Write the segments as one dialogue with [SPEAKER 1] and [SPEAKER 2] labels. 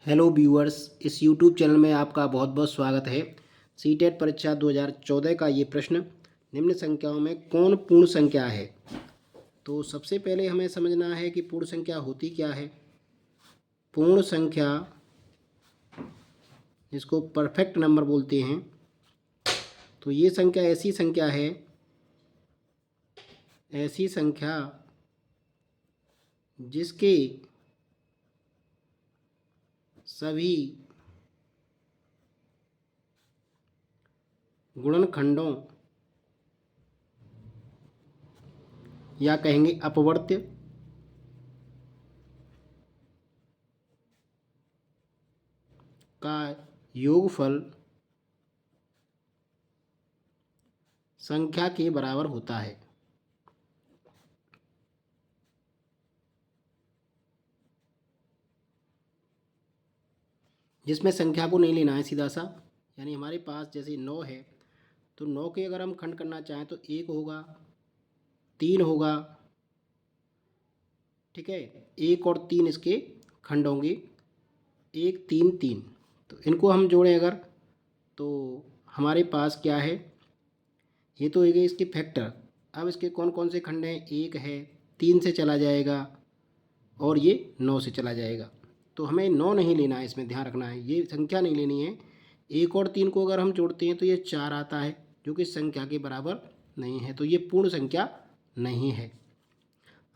[SPEAKER 1] Hello viewers, इस YouTube channel में आपका बहुत बहुत स्वागत है। सीटेट परीक्षा 2014 का ये प्रश्न, निम्न संख्याओं में कौन पूर्ण संख्या है। तो सबसे पहले हमें समझना है कि पूर्ण संख्या होती क्या है। पूर्ण संख्या, जिसको परफेक्ट नंबर बोलते हैं, तो ये संख्या ऐसी संख्या है, ऐसी संख्या जिसके सभी गुणनखंडों या कहेंगे अपवर्त्य का योगफल संख्या के बराबर होता है। जिसमें संख्या को नहीं लेना है सीधा सा, यानी हमारे पास जैसे 9 है तो 9 के अगर हम खंड करना चाहें तो 1 होगा, 3 होगा, ठीक है। 1 और 3 इसके खंड होंगे, 1 3 3। तो इनको हम जोड़ें अगर, तो हमारे पास क्या है, ये तो हो गए इसके फैक्टर। अब इसके कौन कौन से खंड हैं, 1 है, 3 से चला जाएगा और ये 9 से चला जाएगा। तो हमें 9 नहीं लेना है, इसमें ध्यान रखना है, ये संख्या नहीं लेनी है। 1 और 3 को अगर हम जोड़ते हैं तो ये 4 आता है, जो कि संख्या के बराबर नहीं है, तो ये पूर्ण संख्या नहीं है।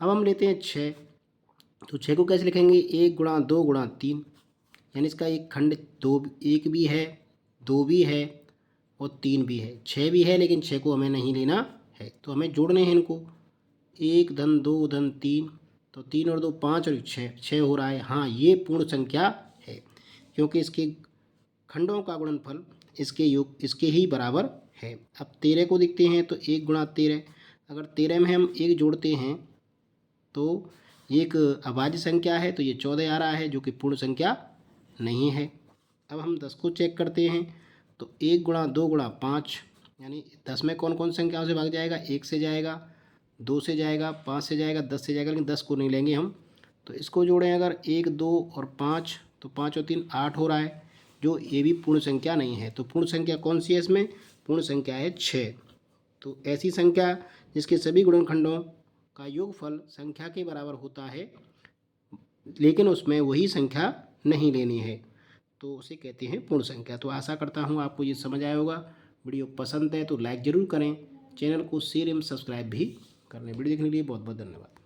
[SPEAKER 1] अब हम लेते हैं 6। तो 6 को कैसे लिखेंगे, 1 गुणा 2 गुणा 3, यानी इसका एक खंड 2, 1 भी है, 2 भी है और 3 भी है, 6 भी है, लेकिन 6 को हमें नहीं लेना है। तो हमें जोड़ने हैं इनको, 1 धन 2 धन 3, तो 3 और 2 5 और 6 हो रहा है। हाँ, ये पूर्ण संख्या है, क्योंकि इसके खंडों का गुणनफल इसके ही बराबर है। अब 13 को देखते हैं, तो 1 गुणा 13, अगर 13 में हम 1 जोड़ते हैं तो एक अभाज्य संख्या है, तो ये 14 आ रहा है, जो कि पूर्ण संख्या नहीं है। अब हम 10 को चेक करते हैं, तो 1 गुणा 2 गुणा 5, यानी 10 में कौन कौन संख्याओं से भाग जाएगा, 1 से जाएगा, 2 से जाएगा, 5 से जाएगा, 10 से जाएगा, लेकिन 10 को नहीं लेंगे हम। तो इसको जोड़ें अगर, 1 2 और 5, तो 5 और 3 8 हो रहा है, जो ये भी पूर्ण संख्या नहीं है। तो पूर्ण संख्या कौन सी है इसमें, पूर्ण संख्या है 6। तो ऐसी संख्या जिसके सभी गुणनखंडों का योगफल संख्या के बराबर होता है, लेकिन उसमें वही संख्या नहीं लेनी है, तो उसे कहते हैं पूर्ण संख्या। तो आशा करता हूँ आपको ये समझ आया होगा। वीडियो पसंद है तो लाइक ज़रूर करें, चैनल को शेयर एवं सब्सक्राइब भी कर लें। वीडियो देखने के लिए बहुत बहुत धन्यवाद।